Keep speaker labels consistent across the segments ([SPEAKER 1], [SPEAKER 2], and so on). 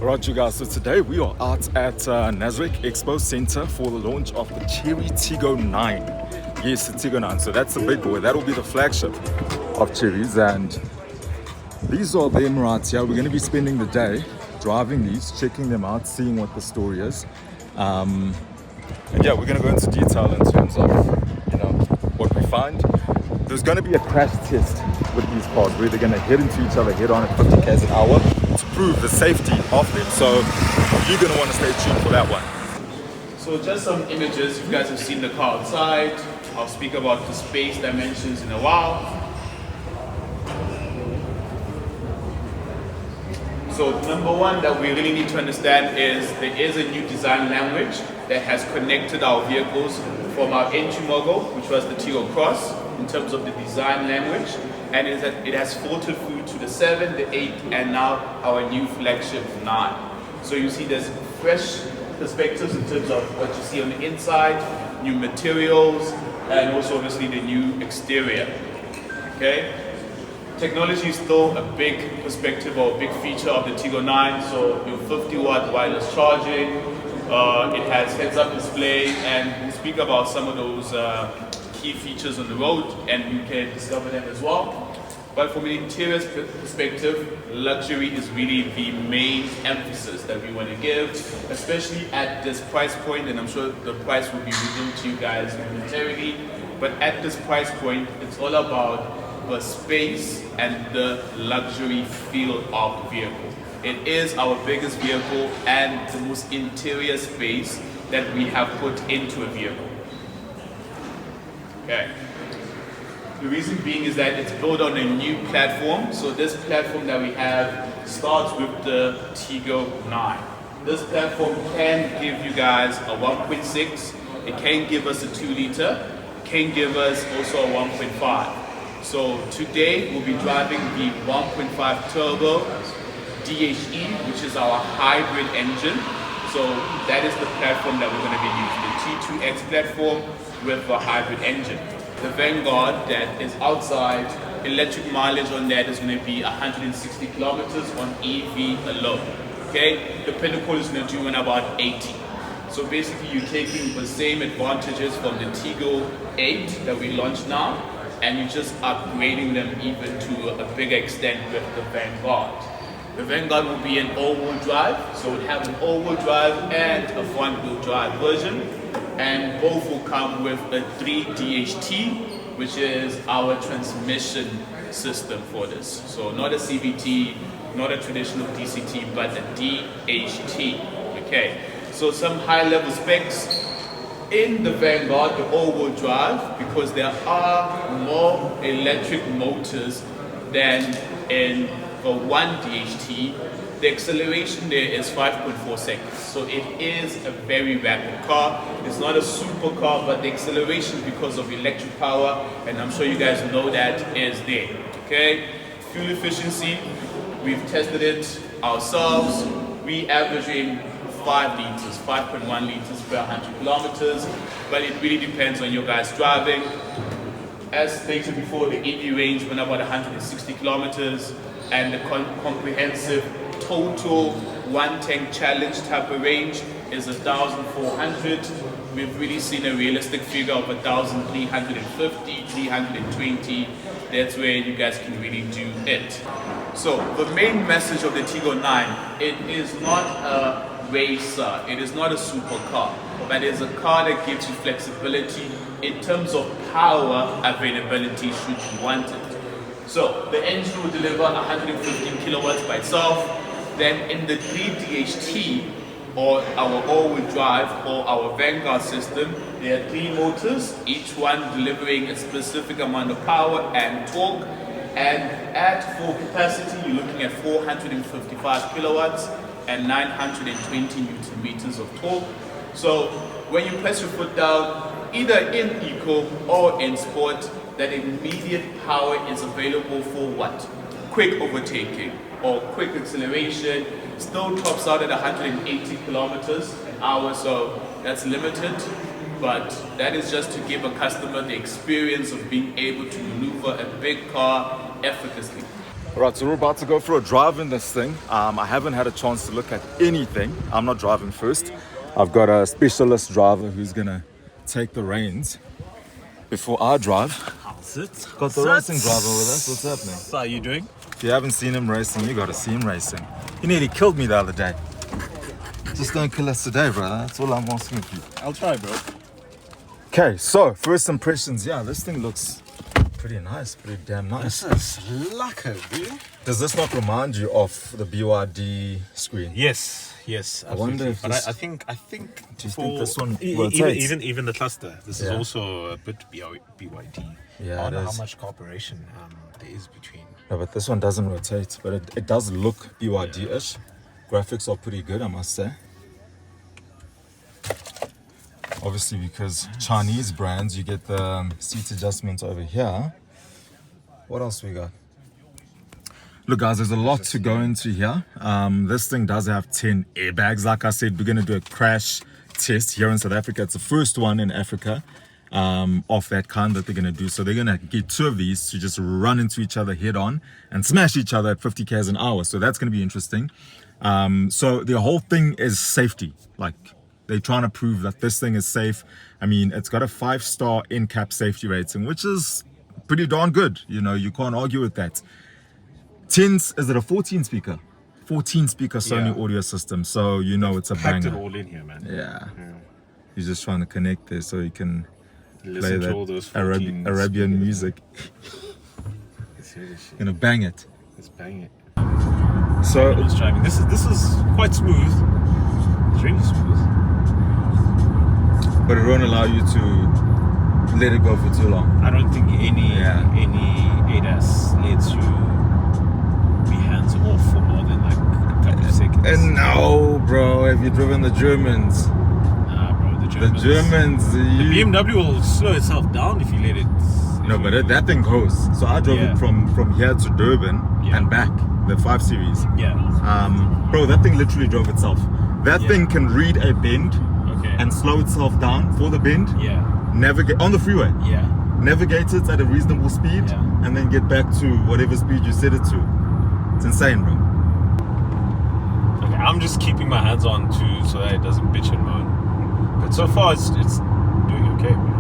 [SPEAKER 1] Right, you guys, so today we are out at Nasrec Expo Center for the launch of the Chery Tiggo 9. Yes, the Tiggo 9, so that's the big boy, that will be the flagship of Chery's, and these are them right here. We're going to be spending the day driving these, checking them out, seeing what the story is. And yeah, we're going to go into detail in terms of, what we find. There's going to be a crash test with these cars where they're going to hit into each other head on at 50 k's an hour to prove the safety of them. So you're going to want to stay tuned for that one.
[SPEAKER 2] So just some images. You guys have seen the car outside. I'll speak about the space dimensions in a while. So number one that we really need to understand is there is a new design language that has connected our vehicles from our entry model, which was the Tiggo Cross, in terms of the design language, and it has filtered through to the 7, the 8, and now our new flagship 9. So you see there's fresh perspectives in terms of what you see on the inside, new materials, and also obviously the new exterior. Okay? Technology is still a big perspective or a big feature of the Tiggo 9. So your 50-watt wireless charging, it has heads-up display, and we'll speak about some of those key features on the road, and you can discover them as well. But from an interior perspective, luxury is really the main emphasis that we want to give, especially at this price point, and I'm sure the price will be revealed to you guys momentarily. But at this price point, it's all about the space and the luxury feel of the vehicle. It is our biggest vehicle and the most interior space that we have put into a vehicle. Okay. The reason being is that it's built on a new platform. So this platform that we have starts with the Tiggo 9. This platform can give you guys a 1.6. It can give us a 2 liter. It can give us also a 1.5. So today we'll be driving the 1.5 turbo DHE, which is our hybrid engine. So that is the platform that we're going to be using, the T2X platform with a hybrid engine. The Vanguard that is outside, electric mileage on that is going to be 160 kilometers on EV alone. Okay, the Pinnacle is going to do in about 80. So basically you're taking the same advantages from the Tiggo 8 that we launched now, and you're just upgrading them even to a bigger extent with the Vanguard. The Vanguard will be an all-wheel drive, so it have an all-wheel drive and a front-wheel drive version, and both will come with a 3 DHT, which is our transmission system for this. So not a CVT, not a traditional DCT, but a DHT. Okay, so some high-level specs. In the Vanguard, the all-wheel drive, because there are more electric motors than in the 1 DHT, the acceleration there is 5.4 seconds. So it is a very rapid car. It's not a super car, but the acceleration because of electric power, and I'm sure you guys know that, is there. Okay? Fuel efficiency, we've tested it ourselves. We averaging 5 liters, 5.1 liters per 100 kilometers, but it really depends on your guys driving. As stated before, the EV range went about 160 kilometers, and the comprehensive total one tank challenge type of range is 1,400. We've really seen a realistic figure of 1,350, 320. That's where you guys can really do it. So the main message of the Tiggo 9, it is not a racer, it is not a supercar, but it's a car that gives you flexibility in terms of power availability should you want it. So the engine will deliver 115 kilowatts by itself. Then in the 3 DHT, or our all-wheel drive, or our Vanguard system, there are 3 motors, each one delivering a specific amount of power and torque. And at full capacity, you're looking at 455 kilowatts and 920 newton meters of torque. So when you press your foot down, either in eco or in sport, that immediate power is available for what? Quick overtaking or quick acceleration. Still tops out at 180 kilometers an hour, so that's limited. But that is just to give a customer the experience of being able to maneuver a big car effortlessly.
[SPEAKER 1] Right, so we're about to go for a drive in this thing. I haven't had a chance to look at anything. I'm not driving first. I've got a specialist driver who's gonna take the reins before I drive.
[SPEAKER 3] How's it?
[SPEAKER 1] Got the racing driver with us. What's happening?
[SPEAKER 3] How are you doing?
[SPEAKER 1] If you haven't seen him racing, you gotta see him racing. He nearly killed me the other day. Just don't kill us today, brother. That's all I'm asking of you.
[SPEAKER 3] I'll try, bro.
[SPEAKER 1] Okay, so first impressions. Yeah, this thing looks pretty nice, pretty damn nice.
[SPEAKER 3] This is lacquer, dude.
[SPEAKER 1] Does this not remind you of the BYD screen?
[SPEAKER 3] Yes,
[SPEAKER 1] I wonder if
[SPEAKER 3] but
[SPEAKER 1] this-
[SPEAKER 3] I think.
[SPEAKER 1] Do you think this one
[SPEAKER 3] even
[SPEAKER 1] rotates?
[SPEAKER 3] even the cluster. This is
[SPEAKER 1] Yeah.
[SPEAKER 3] also a bit BYD.
[SPEAKER 1] Yeah,
[SPEAKER 3] I wonder
[SPEAKER 1] it
[SPEAKER 3] how
[SPEAKER 1] is.
[SPEAKER 3] much cooperation there is between.
[SPEAKER 1] No, but this one doesn't rotate, but it does look BYD-ish. Graphics are pretty good, I must say. Obviously, because Chinese brands, you get the seat adjustment over here. What else we got? Look, guys, there's a lot to go into here. This thing does have 10 airbags. Like I said, we're going to do a crash test here in South Africa. It's the first one in Africa of that kind that they're going to do. So they're going to get 2 of these to just run into each other head on and smash each other at 50 k's an hour. So that's going to be interesting. So the whole thing is safety. Like, they're trying to prove that this thing is safe. I mean, it's got a 5-star in-cap safety rating, which is pretty darn good. You know, you can't argue with that. 10s, is it a 14 speaker? 14 speaker Sony
[SPEAKER 3] Yeah.
[SPEAKER 1] audio system. So, you know, it's a
[SPEAKER 3] Packed it
[SPEAKER 1] banger.
[SPEAKER 3] all in here, man.
[SPEAKER 1] Yeah. He's just trying to connect there so he can play
[SPEAKER 3] Listen to all
[SPEAKER 1] that
[SPEAKER 3] those 14
[SPEAKER 1] Arabian
[SPEAKER 3] speakers.
[SPEAKER 1] music.
[SPEAKER 3] Let's hear this shit.
[SPEAKER 1] Gonna bang it.
[SPEAKER 3] Let's bang it.
[SPEAKER 1] So,
[SPEAKER 3] Who's driving? This is quite smooth. It's really smooth.
[SPEAKER 1] but it won't allow you to let it go for too long.
[SPEAKER 3] I don't think any
[SPEAKER 1] Yeah.
[SPEAKER 3] ADAS lets you be hands off for more than like a couple of seconds.
[SPEAKER 1] And no, bro, have you driven the Germans?
[SPEAKER 3] Nah, bro,
[SPEAKER 1] The Germans,
[SPEAKER 3] The BMW will slow itself down if you let it.
[SPEAKER 1] No, but that thing goes. So I drove
[SPEAKER 3] Yeah.
[SPEAKER 1] it from here to Durban
[SPEAKER 3] Yeah.
[SPEAKER 1] and back, the 5 Series.
[SPEAKER 3] Yeah.
[SPEAKER 1] Bro, that thing literally drove itself. That
[SPEAKER 3] Yeah.
[SPEAKER 1] thing can read a bend
[SPEAKER 3] Okay.
[SPEAKER 1] and slow itself down for the bend,
[SPEAKER 3] yeah.
[SPEAKER 1] navigate on the freeway,
[SPEAKER 3] Yeah.
[SPEAKER 1] navigate it at a reasonable speed,
[SPEAKER 3] Yeah.
[SPEAKER 1] and then get back to whatever speed you set it to. It's insane, bro.
[SPEAKER 3] Okay, I'm just keeping my hands on too so that it doesn't bitch and moan. But so far it's doing okay, man.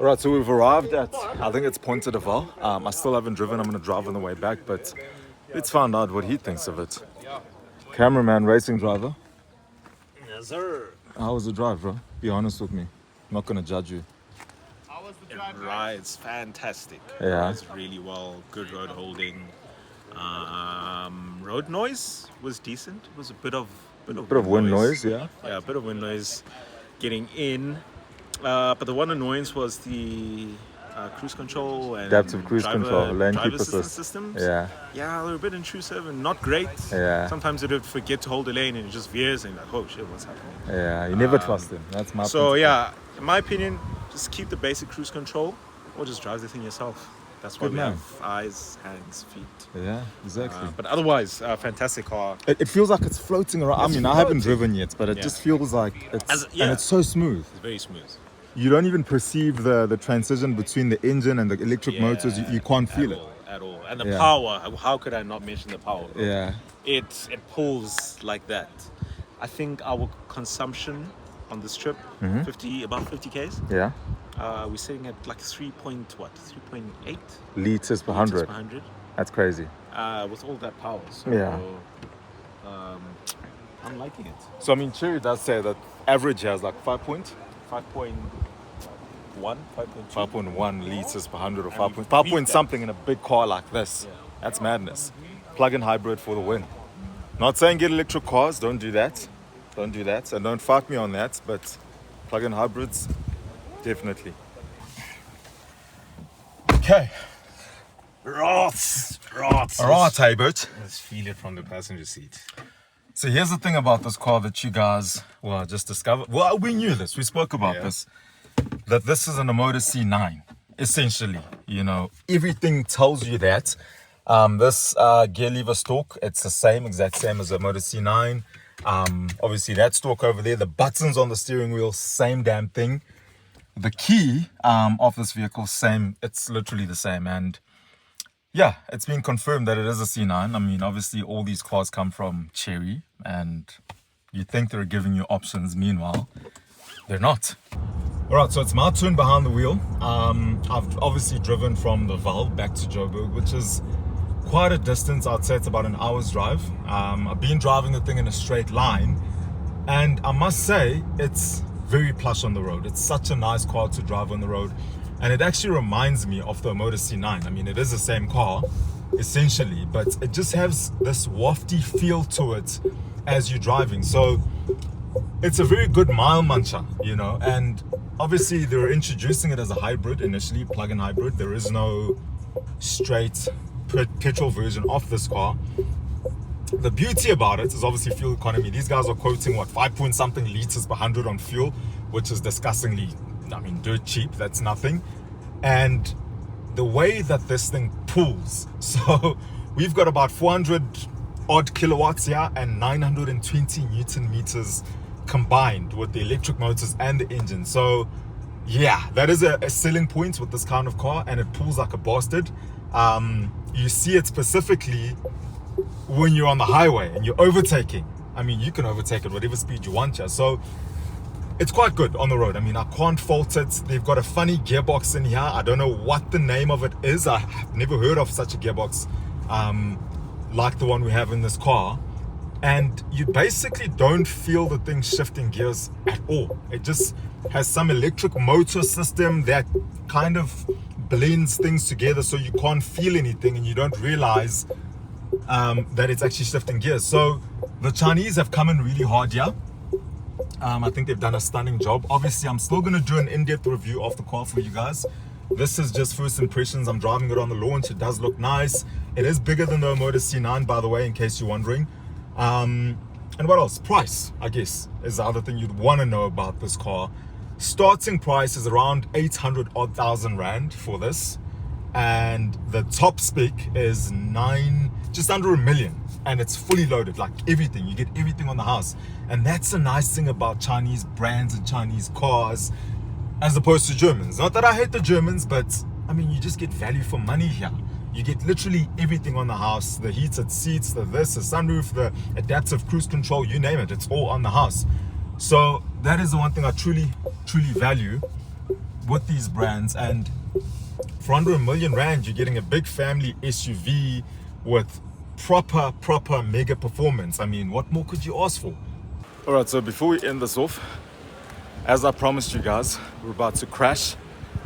[SPEAKER 1] Right, so we've arrived at, I think it's Pointe de Val. I still haven't driven, I'm gonna drive on the way back, but let's find out what he thinks of it. Cameraman, racing driver.
[SPEAKER 3] Yes, sir.
[SPEAKER 1] How was the drive, bro? Be honest with me. I'm not gonna judge you.
[SPEAKER 2] How was the
[SPEAKER 3] It
[SPEAKER 2] drive?
[SPEAKER 3] rides fantastic.
[SPEAKER 1] Yeah.
[SPEAKER 3] Rides really well. Good road holding. Road noise was decent. It was a bit of
[SPEAKER 1] Wind noise, yeah.
[SPEAKER 3] Yeah, a bit of wind noise getting in. But the one annoyance was the cruise control and
[SPEAKER 1] Adaptive cruise control, lane
[SPEAKER 3] driver
[SPEAKER 1] keep
[SPEAKER 3] assistance
[SPEAKER 1] assist.
[SPEAKER 3] systems.
[SPEAKER 1] Yeah.
[SPEAKER 3] Yeah, they're a bit intrusive and not great.
[SPEAKER 1] Yeah.
[SPEAKER 3] Sometimes it would forget to hold a lane and it just veers and you're like, oh shit, what's happening?
[SPEAKER 1] Yeah, you never trust him. That's my
[SPEAKER 3] So
[SPEAKER 1] principle.
[SPEAKER 3] yeah, in my opinion, just keep the basic cruise control or just drive the thing yourself. That's why
[SPEAKER 1] Good
[SPEAKER 3] we
[SPEAKER 1] man.
[SPEAKER 3] have eyes, hands, feet.
[SPEAKER 1] Yeah, exactly.
[SPEAKER 3] But otherwise, fantastic car.
[SPEAKER 1] It feels like it's floating around. I mean, I haven't driven yet, but it
[SPEAKER 3] Yeah.
[SPEAKER 1] just feels like it's,
[SPEAKER 3] As-
[SPEAKER 1] and
[SPEAKER 3] yeah.
[SPEAKER 1] it's so smooth.
[SPEAKER 3] It's very smooth.
[SPEAKER 1] You don't even perceive the transition between the engine and the electric motors. You can't feel it.
[SPEAKER 3] At all. And the
[SPEAKER 1] Yeah.
[SPEAKER 3] power, how could I not mention the power? Bro?
[SPEAKER 1] Yeah.
[SPEAKER 3] It pulls like that. I think our consumption on this trip, about 50 Ks.
[SPEAKER 1] Yeah.
[SPEAKER 3] We're sitting at like 3.8
[SPEAKER 1] Liters per
[SPEAKER 3] liters
[SPEAKER 1] 100.
[SPEAKER 3] per 100.
[SPEAKER 1] That's crazy.
[SPEAKER 3] With all that power. So,
[SPEAKER 1] Yeah.
[SPEAKER 3] I'm liking it.
[SPEAKER 1] So I mean, Chery does say that average has like 5.1 liters per 100 or 5 point, 5
[SPEAKER 3] beat
[SPEAKER 1] point
[SPEAKER 3] that.
[SPEAKER 1] something in a big car like this. That's madness. Plug-in hybrid for the win. Not saying get electric cars. Don't do that. Don't do that. And don't fight me on that. But plug-in hybrids, definitely. Okay.
[SPEAKER 3] Right.
[SPEAKER 1] Alright, Taybert.
[SPEAKER 3] Let's feel it from the passenger seat.
[SPEAKER 1] So here's the thing about this car that you guys, well, just discovered. Well, we knew this. We spoke about
[SPEAKER 3] Yeah.
[SPEAKER 1] this. that this is an Motor C9, essentially. You know, everything tells you that. This gear lever stalk, it's the same, exact same as a Motor C9. Obviously that stalk over there, the buttons on the steering wheel, same damn thing. The key of this vehicle, same, it's literally the same. And yeah, it's been confirmed that it is a C9. I mean, obviously all these cars come from Chery, and you think they're giving you options, meanwhile they're not. All right, so it's my turn behind the wheel. I've obviously driven from the Val back to Joburg, which is quite a distance. I'd say it's about an hour's drive. I've been driving the thing in a straight line, and I must say it's very plush on the road. It's such a nice car to drive on the road, and it actually reminds me of the Motor C9. I mean, it is the same car essentially, but it just has this wafty feel to it as you're driving. So it's a very good mile muncher, you know. And obviously they were introducing it as a hybrid initially, plug-in hybrid. There is no straight petrol version of this car. The beauty about it is obviously fuel economy. These guys are quoting what, 5 point something liters per 100 on fuel, which is disgustingly, I mean, dirt cheap. That's nothing. And the way that this thing pulls, so we've got about 400 odd kilowatts here and 920 Newton meters combined with the electric motors and the engine. So yeah, that is a selling point with this kind of car, and it pulls like a bastard. You see it specifically when you're on the highway and you're overtaking. I mean, you can overtake at whatever speed you want here. So it's quite good on the road. I mean, I can't fault it. They've got a funny gearbox in here. I don't know what the name of it is. I've never heard of such a gearbox like the one we have in this car. And you basically don't feel the thing shifting gears at all. It just has some electric motor system that kind of blends things together, so you can't feel anything and you don't realize that it's actually shifting gears. So the Chinese have come in really hard here. I think they've done a stunning job. Obviously, I'm still going to do an in-depth review of the car for you guys. This is just first impressions. I'm driving it on the launch. It does look nice. It is bigger than the Motor C9, by the way, in case you're wondering. And what else? Price, I guess, is the other thing you'd want to know about this car. Starting price is around 800 odd thousand rand for this, and the top spec is just under $1 million, and it's fully loaded, like everything. You get everything on the house, and that's the nice thing about Chinese brands and Chinese cars as opposed to Germans. Not that I hate the Germans, but I mean, you just get value for money here. You get literally everything on the house: the heated seats, the sunroof, the adaptive cruise control, you name it, it's all on the house. So that is the one thing I truly value with these brands. And for under $1 million rand, you're getting a big family SUV with proper mega performance. I mean, what more could you ask for? All right, so before we end this off, as I promised you guys, we're about to crash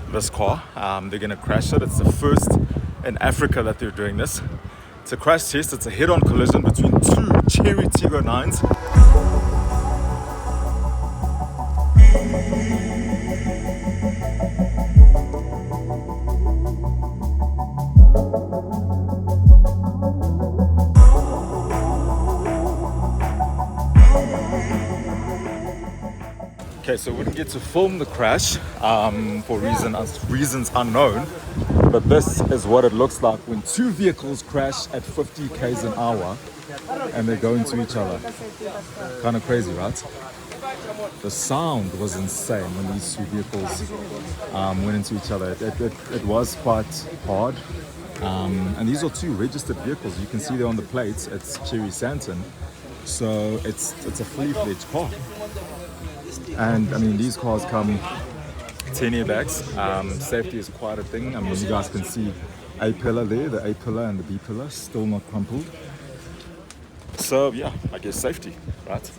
[SPEAKER 1] this car. They're gonna crash it. It's the first in Africa that they're doing this. It's a crash test. It's a head-on collision between two Chery Tiggo 9s. Okay, so we didn't get to film the crash for reasons unknown, but this is what it looks like when two vehicles crash at 50 k's an hour and they go into each other. Kind of crazy, right? The sound was insane when these two vehicles went into each other. It was quite hard. And these are two registered vehicles. You can see there on the plates, it's Chery Santon. So it's a fully fledged car. And I mean, these cars come 10 airbags. Safety is quite a thing. I mean, you guys can see A pillar there, the A pillar and the B pillar, still not crumpled. So yeah, I guess safety, right?